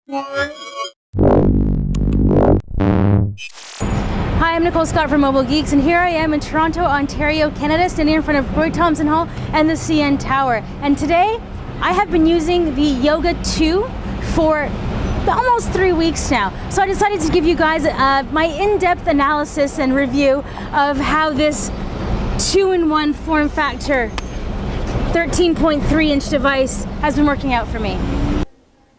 Hi, I'm Nicole Scott from Mobile Geeks, and here I am in Toronto, Ontario, Canada, standing in front of Roy Thomson Hall and the CN Tower. And today, I have been using the Yoga 2 for almost 3 weeks now. So I decided to give you guys my in-depth analysis and review of how this 2-in-1 form factor 13.3-inch device has been working out for me.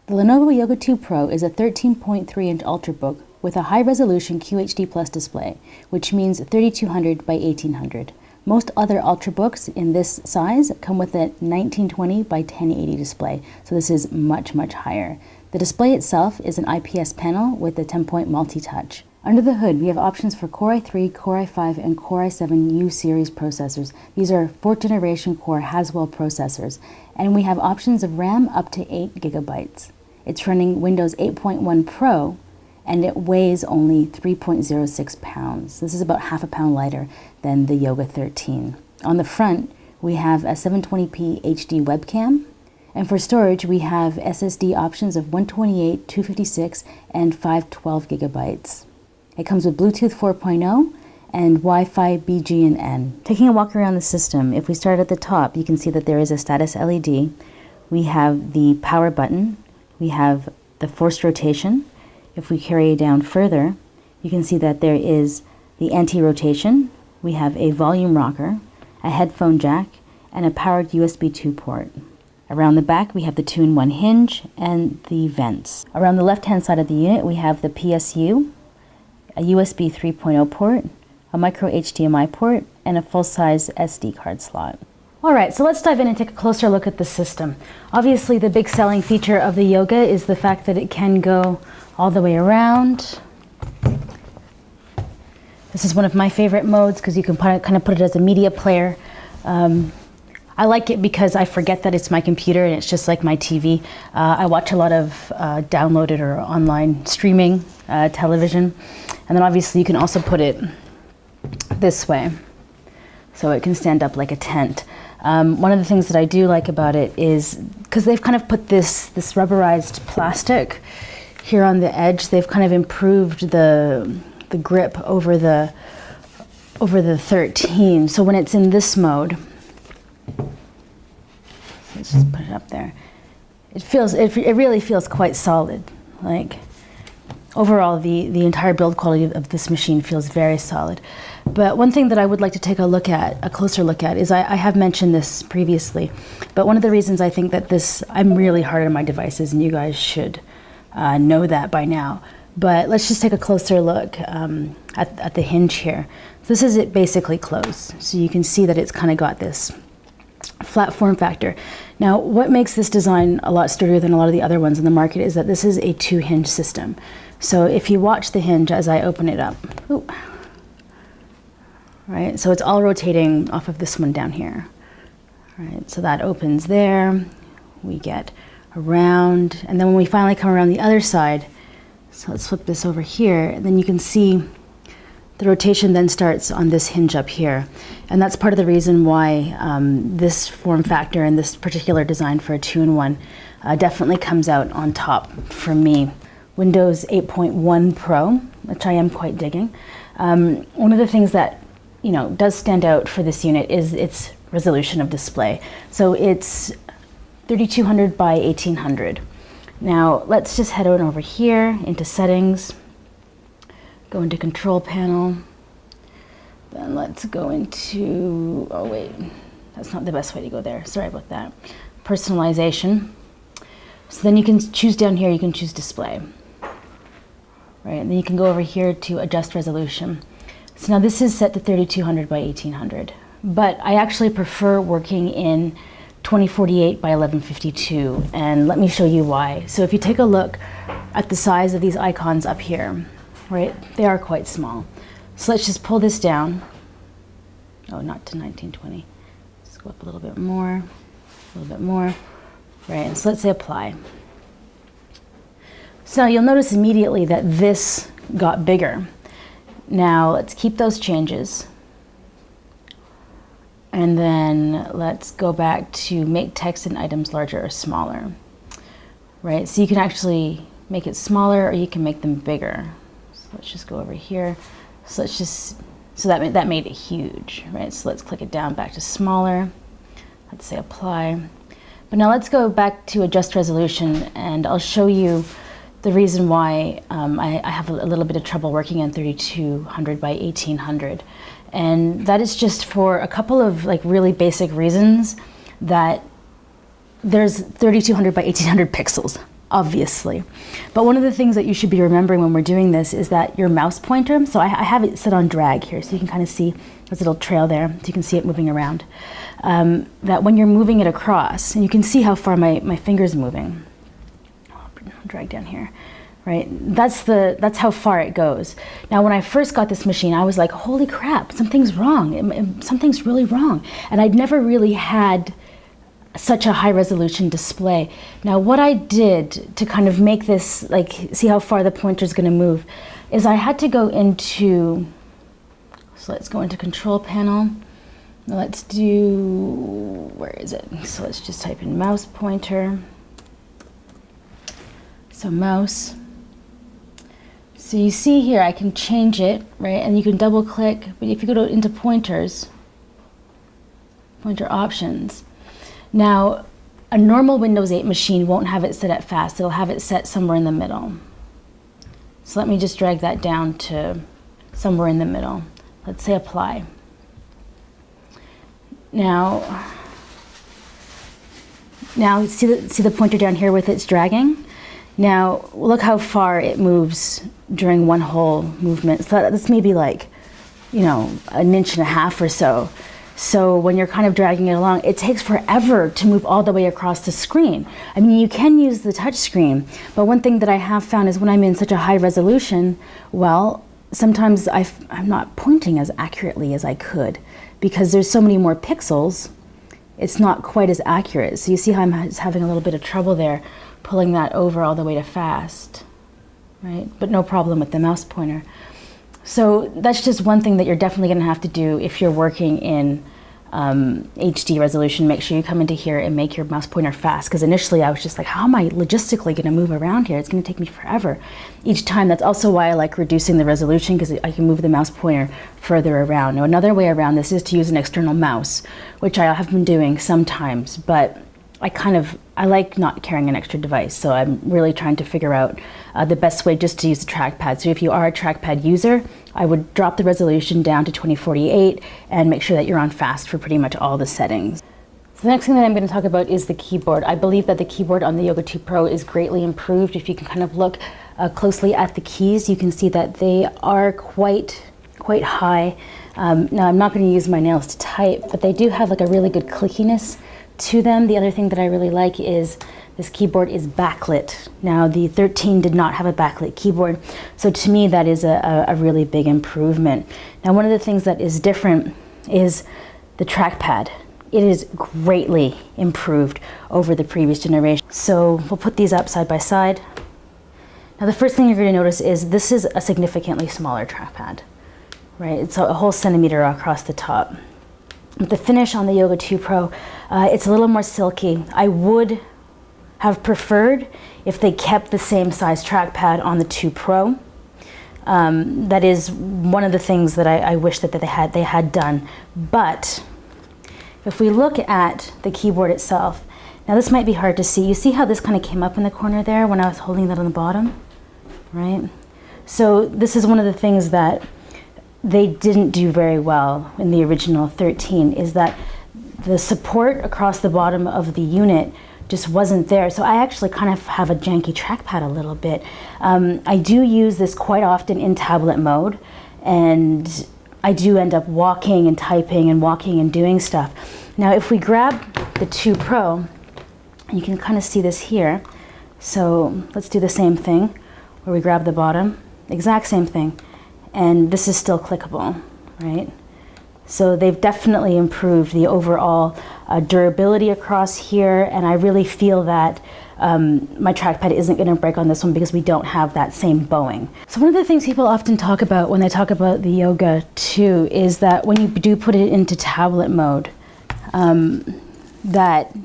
The Lenovo Yoga 2 Pro is a 13.3-inch Ultrabook with a high-resolution QHD Plus display, which means 3200 by 1800. Most other Ultrabooks in this size come with a 1920 by 1080 display, so this is much, much higher. The display itself is an IPS panel with a 10-point multi-touch. Under the hood, we have options for Core i3, Core i5, and Core i7 U-series processors. These are 4th generation Core Haswell processors, and we have options of RAM up to 8 gigabytes. It's running Windows 8.1 Pro, and it weighs only 3.06 pounds. This is about half a pound lighter than the Yoga 13. On the front, we have a 720p HD webcam, and for storage, we have SSD options of 128, 256, and 512 gigabytes. It comes with Bluetooth 4.0 and Wi-Fi BGN. Taking a walk around the system, if we start at the top, you can see that there is a status LED. We have the power button. We have the forced rotation. If we carry it down further, you can see that there is the anti-rotation. We have a volume rocker, a headphone jack, and a powered USB 2 port. Around the back, we have the 2-in-1 hinge and the vents. Around the left-hand side of the unit, we have the PSU, a USB 3.0 port, a micro HDMI port, and a full-size SD card slot. All right, so let's dive in and take a closer look at the system. Obviously, the big selling feature of the Yoga is the fact that it can go all the way around. This is one of my favorite modes because you can kind of put it as a media player. I like it because I forget that it's my computer and it's just like my TV. I watch a lot of downloaded or online streaming television. And then obviously you can also put it this way, so it can stand up like a tent. One of the things that I do like about it is, because they've kind of put this rubberized plastic here on the edge, they've kind of improved the grip over the 13. So when it's in this mode, let's just put it up there. It really feels quite solid. Like overall, the entire build quality of this machine feels very solid. But one thing that I would like to take a closer look at, is I have mentioned this previously, but one of the reasons I think that I'm really hard on my devices, and you guys should know that by now. But let's just take a closer look at the hinge here. This is it basically closed. So you can see that it's kind of got this flat form factor. Now, what makes this design a lot sturdier than a lot of the other ones in the market is that this is a 2-hinge system. So if you watch the hinge as I open it up, ooh, right, so it's all rotating off of this one down here. Right, so that opens there, we get around, and then when we finally come around the other side, so let's flip this over here, and then you can see the rotation then starts on this hinge up here. And that's part of the reason why this form factor and this particular design for a 2-in-1 definitely comes out on top for me. Windows 8.1 Pro, which I am quite digging. One of the things that does stand out for this unit is its resolution of display. So it's 3200 by 1800. Now let's just head on over here into settings, go into control panel, then let's go into, oh wait, that's not the best way to go there, sorry about that. Personalization. So then you can choose down here, you can choose display. Right, and then you can go over here to adjust resolution. So now this is set to 3200 by 1800, but I actually prefer working in 2048 by 1152, and let me show you why. So if you take a look at the size of these icons up here, right, they are quite small. So let's just pull this down. Oh, not to 1920. Let's go up a little bit more, right, and so let's say apply. So you'll notice immediately that this got bigger. Now let's keep those changes. And then let's go back to make text and items larger or smaller. Right, so you can actually make it smaller, or you can make them bigger. So let's just go over here. So let's just, so that made it huge, right? So let's click it down back to smaller. Let's say apply. But now let's go back to adjust resolution, and I'll show you the reason why I have a little bit of trouble working in 3200 by 1800. And that is just for a couple of like really basic reasons. That there's 3200 by 1800 pixels, obviously. But one of the things that you should be remembering when we're doing this is that your mouse pointer, so I have it set on drag here, so you can kind of see this little trail there, so you can see it moving around. That when you're moving it across, and you can see how far my finger's moving. I'll drag down here, right? That's how far it goes. Now, when I first got this machine, I was like, holy crap, something's wrong. Something's really wrong. And I'd never really had such a high resolution display. Now, what I did to kind of make this, like, see how far the pointer's gonna move, is I had to go into, so let's go into control panel. Let's do, where is it? So let's just type in mouse pointer. So mouse. So you see here, I can change it, right? And you can double click, but if you go into pointers, pointer options. Now, a normal Windows 8 machine won't have it set at fast. It'll have it set somewhere in the middle. So let me just drag that down to somewhere in the middle. Let's say apply. Now see the pointer down here with its dragging? Now, look how far it moves during one whole movement. So that's maybe like, you know, 1.5 inches or so. So when you're kind of dragging it along, it takes forever to move all the way across the screen. I mean, you can use the touch screen, but one thing that I have found is when I'm in such a high resolution, well, sometimes I'm not pointing as accurately as I could because there's so many more pixels, it's not quite as accurate. So you see how I'm having a little bit of trouble there, pulling that over all the way to fast, right? But no problem with the mouse pointer. So that's just one thing that you're definitely going to have to do if you're working in HD resolution. Make sure you come into here and make your mouse pointer fast, because initially I was just like, how am I logistically going to move around here? It's going to take me forever each time. That's also why I like reducing the resolution, because I can move the mouse pointer further around. Now, another way around this is to use an external mouse, which I have been doing sometimes, but I like not carrying an extra device, so I'm really trying to figure out the best way just to use the trackpad. So if you are a trackpad user, I would drop the resolution down to 2048 and make sure that you're on fast for pretty much all the settings. So the next thing that I'm going to talk about is the keyboard. I believe that the keyboard on the Yoga 2 Pro is greatly improved. If you can kind of look closely at the keys, you can see that they are quite high. Now, I'm not going to use my nails to type, but they do have like a really good clickiness to them. The other thing that I really like is this keyboard is backlit. Now, the 13 did not have a backlit keyboard, so to me that is a really big improvement. Now, one of the things that is different is the trackpad. It is greatly improved over the previous generation. So we'll put these up side by side. Now, the first thing you're going to notice is this is a significantly smaller trackpad, right? It's a whole centimeter across the top. The finish on the Yoga 2 Pro, it's a little more silky. I would have preferred if they kept the same size trackpad on the 2 Pro. That is one of the things that I wish that they had done. But if we look at the keyboard itself, now this might be hard to see. You see how this kind of came up in the corner there when I was holding that on the bottom, right? So this is one of the things that they didn't do very well in the original 13, is that the support across the bottom of the unit just wasn't there. So I actually kind of have a janky trackpad a little bit. I do use this quite often in tablet mode, and I do end up walking and typing and walking and doing stuff. Now, if we grab the 2 Pro, you can kind of see this here. So let's do the same thing where we grab the bottom, exact same thing. And this is still clickable, right? So they've definitely improved the overall durability across here, and I really feel that my trackpad isn't going to break on this one because we don't have that same bowing. So one of the things people often talk about when they talk about the Yoga 2 is that when you do put it into tablet mode, that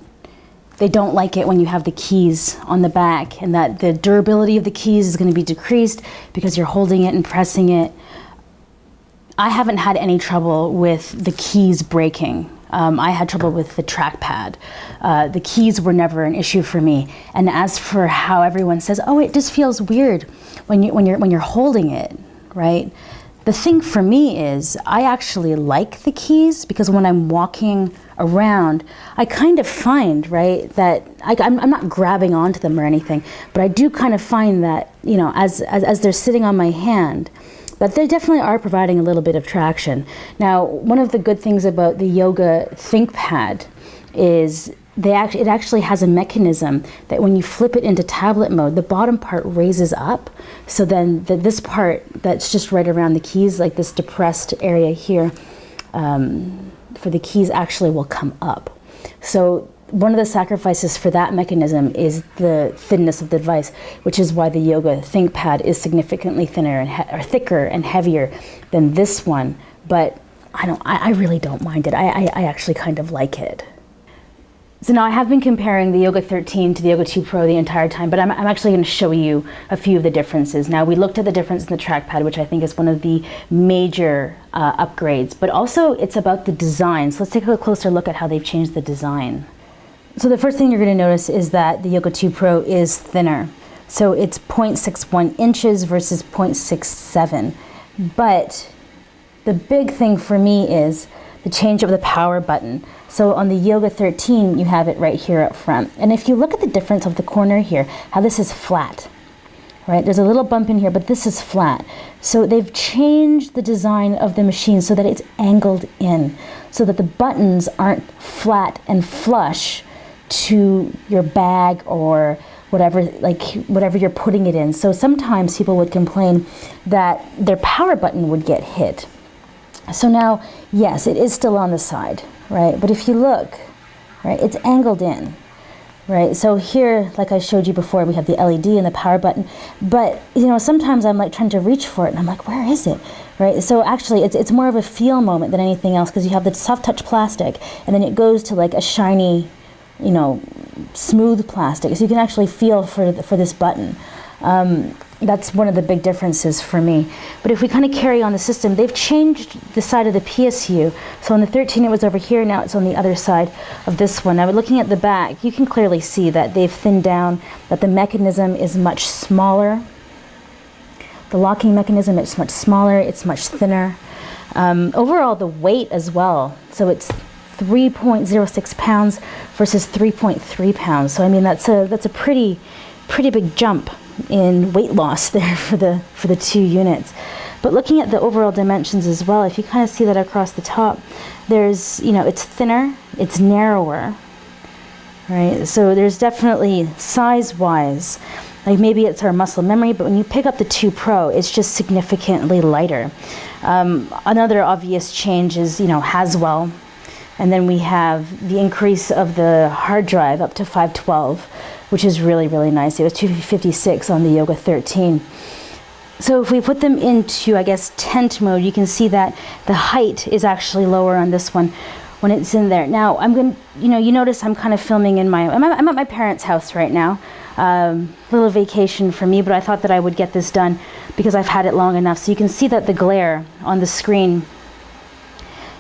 they don't like it when you have the keys on the back, and that the durability of the keys is going to be decreased because you're holding it and pressing it. I haven't had any trouble with the keys breaking. I had trouble with the trackpad. The keys were never an issue for me. And as for how everyone says, oh, it just feels weird when you're holding it, right? The thing for me is I actually like the keys, because when I'm walking around, I kind of find, right, that I'm not grabbing onto them or anything, but I do kind of find that, you know, as they're sitting on my hand, but they definitely are providing a little bit of traction. Now, one of the good things about the Yoga ThinkPad is it actually has a mechanism that when you flip it into tablet mode, the bottom part raises up. So then this part that's just right around the keys, like this depressed area here, for the keys actually will come up. So one of the sacrifices for that mechanism is the thinness of the device, which is why the Yoga ThinkPad is significantly thicker and heavier than this one. But I really don't mind it. I actually kind of like it. So now I have been comparing the Yoga 13 to the Yoga 2 Pro the entire time, but I'm actually going to show you a few of the differences. Now, we looked at the difference in the trackpad, which I think is one of the major upgrades, but also it's about the design. So let's take a closer look at how they've changed the design. So the first thing you're going to notice is that the Yoga 2 Pro is thinner. So it's 0.61 inches versus 0.67. But the big thing for me is the change of the power button. So on the Yoga 13, you have it right here up front. And if you look at the difference of the corner here, how this is flat, right? There's a little bump in here, but this is flat. So they've changed the design of the machine so that it's angled in, so that the buttons aren't flat and flush to your bag or whatever you're putting it in. So sometimes people would complain that their power button would get hit. So now, yes, it is still on the side, right? But if you look, right, it's angled in, right? So here, like I showed you before, we have the LED and the power button. But, you know, sometimes I'm like trying to reach for it and I'm like, where is it, right? So actually, it's more of a feel moment than anything else, because you have the soft touch plastic and then it goes to like a shiny, you know, smooth plastic. So you can actually feel for this button. That's one of the big differences for me. But if we kind of carry on the system, they've changed the side of the PSU. So on the 13, it was over here. Now it's on the other side of this one. Now, looking at the back, you can clearly see that they've thinned down, that the mechanism is much smaller. The locking mechanism is much smaller. It's much thinner. Overall, the weight as well. So it's 3.06 pounds versus 3.3 pounds. So I mean, that's a pretty big jump in weight loss there for the two units. But looking at the overall dimensions as well, if you kind of see that across the top, there's, you know, it's thinner, it's narrower, right? So there's definitely size-wise, like maybe it's our muscle memory, but when you pick up the 2 Pro, it's just significantly lighter. Another obvious change is, you know, Haswell. And then we have the increase of the hard drive up to 512, which is really, really nice. It was 256 on the Yoga 13. So if we put them into, I guess, tent mode, you can see that the height is actually lower on this one when it's in there. Now, I'm going to, you know, you notice I'm kind of filming in I'm at my parents' house right now. Little vacation for me, but I thought that I would get this done because I've had it long enough. So you can see that the glare on the screen,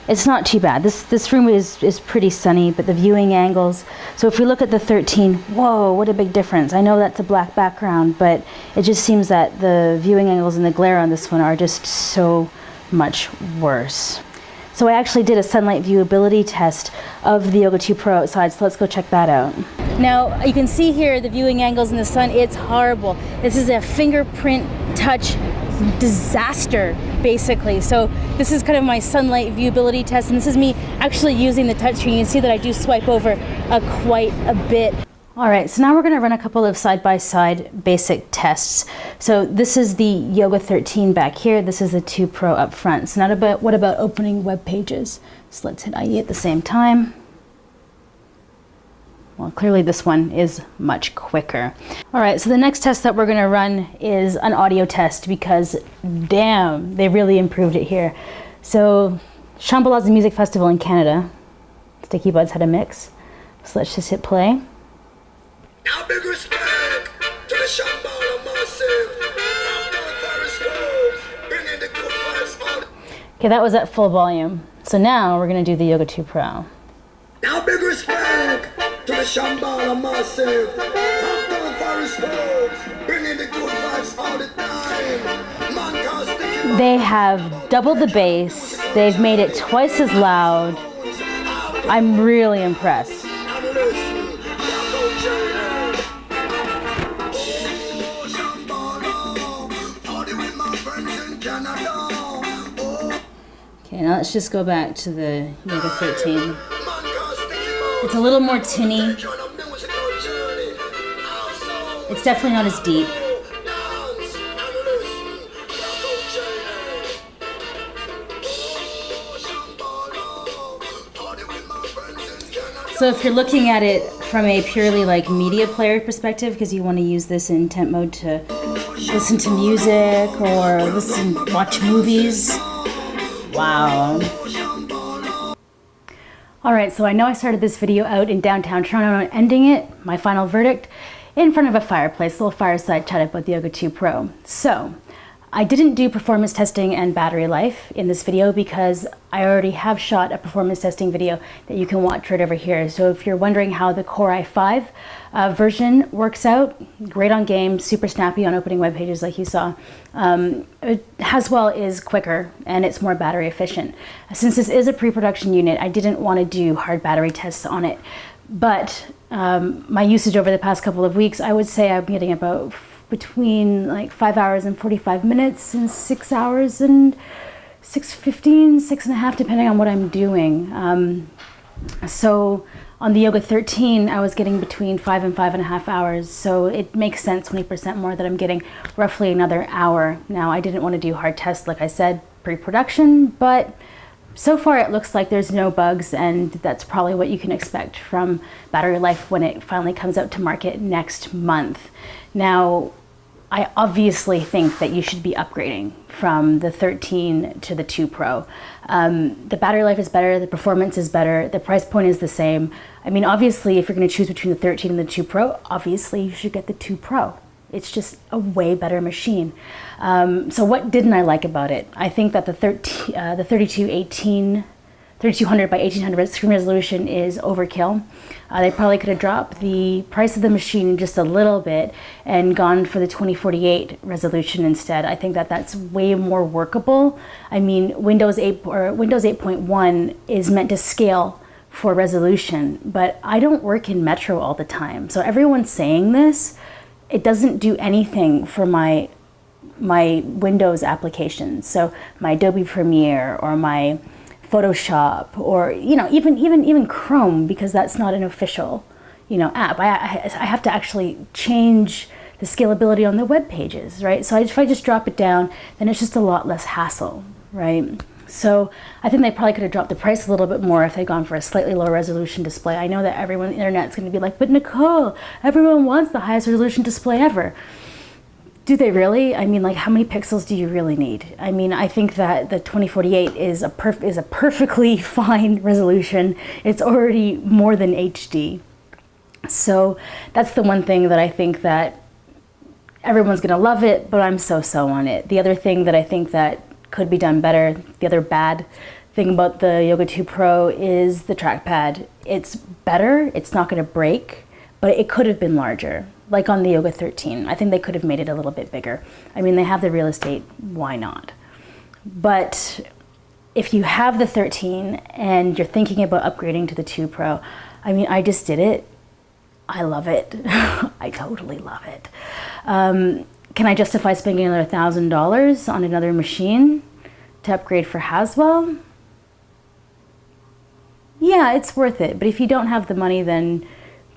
it's not too bad. This room is pretty sunny, but the viewing angles. So if we look at the 13, whoa, what a big difference. I know that's a black background, but it just seems that the viewing angles and the glare on this one are just so much worse. So I actually did a sunlight viewability test of the Yoga 2 Pro outside, so let's go check that out. Now, you can see here the viewing angles in the sun. It's horrible. This is a fingerprint touch disaster, basically. So this is kind of my sunlight viewability test, and this is me actually using the touchscreen. You can see that I do swipe over quite a bit. All right, so now we're going to run a couple of side-by-side basic tests. So this is the Yoga 13 back here. This is the 2 Pro up front. So what about opening web pages? So let's hit IE at the same time. Well, clearly this one is much quicker. All right, so the next test that we're gonna run is an audio test because damn, they really improved it here. So Shambhala is a music festival in Canada. Sticky Buds had a mix. So let's just hit play. Now big respect to the Shambhala massive. From the Periscope, bringing the good vibes out. Okay, that was at full volume. So now we're gonna do the Yoga 2 Pro. Now big respect to the Shambhala massive. From the Periscope, bringing the good vibes all the time. Man can't stick it. They have doubled the bass. They've made it twice as loud. I'm really impressed. And listen, rock out China. Oh, Shambhala, party with my friends in Canada. Oh, Okay, now let's just go back to the Yoga 13. man can't stick it out. It's a little more tinny. Join a musical journey. Also, It's definitely not as deep. dance and listen, rock out China. Oh, Shambhala, party with my friends in Canada. So if you're looking at it from a purely like media player perspective, because you want to use this in intent mode to listen to music or watch movies, wow. Alright, so I know I started this video out in downtown Toronto and ending it, my final verdict, in front of a fireplace, a little fireside chat about the Yoga 2 Pro. So, I didn't do performance testing and battery life in this video because I already have shot a performance testing video that you can watch right over here. So if you're wondering how the Core i5 version works out, great on games, super snappy on opening web pages like you saw. Haswell is quicker and it's more battery efficient. Since this is a pre-production unit, I didn't want to do hard battery tests on it. But my usage over the past couple of weeks, I would say I'm getting about between like 5 hours and 45 minutes and 6 hours and 6:15, 6.5, depending on what I'm doing. So on the Yoga 13, I was getting between 5 and 5.5 hours. So it makes sense, 20% more, that I'm getting roughly another hour. Now, I didn't want to do hard tests, like I said, pre-production, but so far it looks like there's no bugs, and that's probably what you can expect from battery life when it finally comes out to market next month. Now, I obviously think that you should be upgrading from the 13 to the 2 Pro. The battery life is better, the performance is better, the price point is the same. I mean, obviously, if you're going to choose between the 13 and the 2 Pro, obviously you should get the 2 Pro. It's just a way better machine. So what didn't I like about it? I think that the 3200 by 1800 screen resolution is overkill. They probably could have dropped the price of the machine just a little bit and gone for the 2048 resolution instead. I think that that's way more workable. I mean, Windows 8 or Windows 8.1 is meant to scale for resolution, but I don't work in Metro all the time. So everyone's saying this, it doesn't do anything for my Windows applications. So my Adobe Premiere or my Photoshop, or even Chrome, because that's not an official app. I have to actually change the scalability on the web pages, right? So if I just drop it down, then it's just a lot less hassle, right? So I think they probably could have dropped the price a little bit more if they'd gone for a slightly lower resolution display. I know that everyone on the internet's going to be like, but Nicole, everyone wants the highest resolution display ever. Do they really? I mean, like, how many pixels do you really need? I mean, I think that the 2048 is a perfectly fine resolution. It's already more than HD. So that's the one thing that I think that everyone's gonna love it, but I'm so-so on it. The other thing that I think that could be done better, the other bad thing about the Yoga 2 Pro is the trackpad. It's better, it's not gonna break, but it could have been larger. Like on the Yoga 13, I think they could have made it a little bit bigger. I mean, they have the real estate, why not? But if you have the 13 and you're thinking about upgrading to the 2 Pro, I mean, I just did it. I love it. I totally love it. Can I justify spending another $1,000 on another machine to upgrade for Haswell? Yeah, it's worth it. But if you don't have the money, then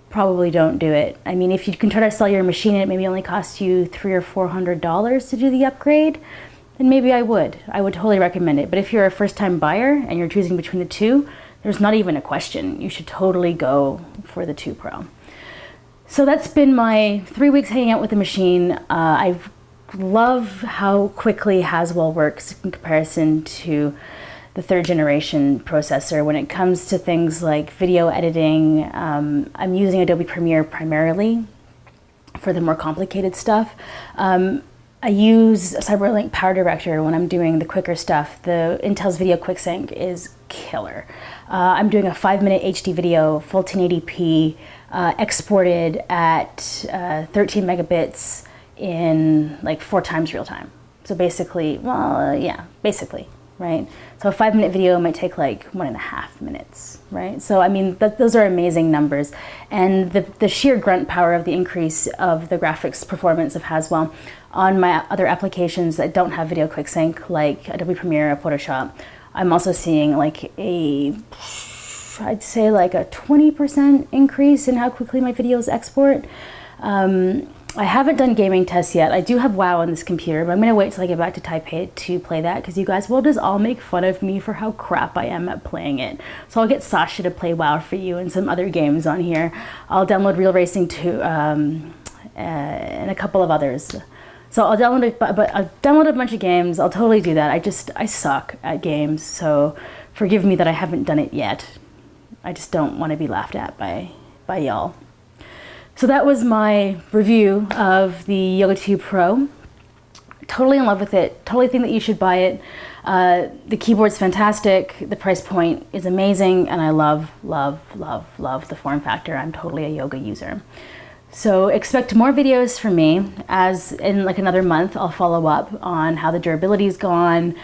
probably don't do it. I mean, if you can try to sell your machine and it maybe only costs you $300 or $400 to do the upgrade, then maybe I would totally recommend it. But if you're a first-time buyer and you're choosing between the two, there's not even a question. You should totally go for the 2 Pro. So that's been my 3 weeks hanging out with the machine. I love how quickly Haswell works in comparison to the 3rd generation processor. When it comes to things like video editing, I'm using Adobe Premiere primarily for the more complicated stuff. I use Cyberlink Power Director when I'm doing the quicker stuff. The Intel's Video Quick Sync is killer. I'm doing a 5-minute HD video, full 1080p, exported at 13 megabits in like 4 times real time. So basically, well, yeah, basically, right? So a 5-minute video might take like 1.5 minutes, right? So I mean, those are amazing numbers. And the sheer grunt power of the increase of the graphics performance of Haswell on my other applications that don't have video quick sync, like Adobe Premiere or Photoshop, I'm also seeing like I'd say like a 20% increase in how quickly my videos export. I haven't done gaming tests yet. I do have WoW on this computer, but I'm gonna wait till I get back to Taipei to play that, because you guys will just all make fun of me for how crap I am at playing it. So I'll get Sasha to play WoW for you and some other games on here. I'll download Real Racing 2 and a couple of others. So I'll download it, but I'll download a bunch of games. I'll totally do that. I suck at games, so forgive me that I haven't done it yet. I just don't want to be laughed at by y'all. So that was my review of the Yoga 2 Pro. Totally in love with it. Totally think that you should buy it. The keyboard's fantastic. The price point is amazing, and I love, love, love, love the form factor. I'm totally a yoga user. So expect more videos from me, as in like another month I'll follow up on how the durability's gone,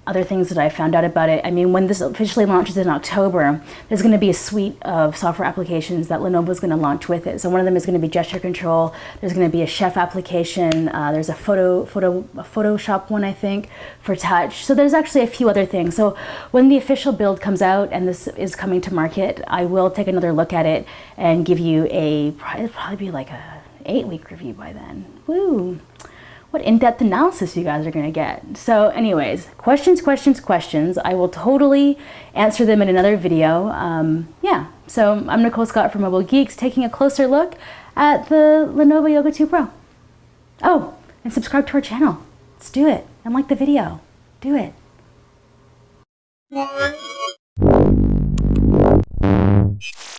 other things that I found out about it. I mean, when this officially launches in October, there's going to be a suite of software applications that Lenovo's going to launch with it. So one of them is going to be gesture control. There's going to be a chef application. There's a Photoshop one, I think, for touch. So there's actually a few other things. So when the official build comes out and this is coming to market, I will take another look at it and give you it'll probably be like a 8-week review by then. Woo! What in-depth analysis you guys are going to get. So anyways, questions. I will totally answer them in another video. Yeah, so I'm Nicole Scott from Mobile Geeks, taking a closer look at the Lenovo Yoga 2 Pro. Oh, and subscribe to our channel. Let's do it. And like the video. Do it.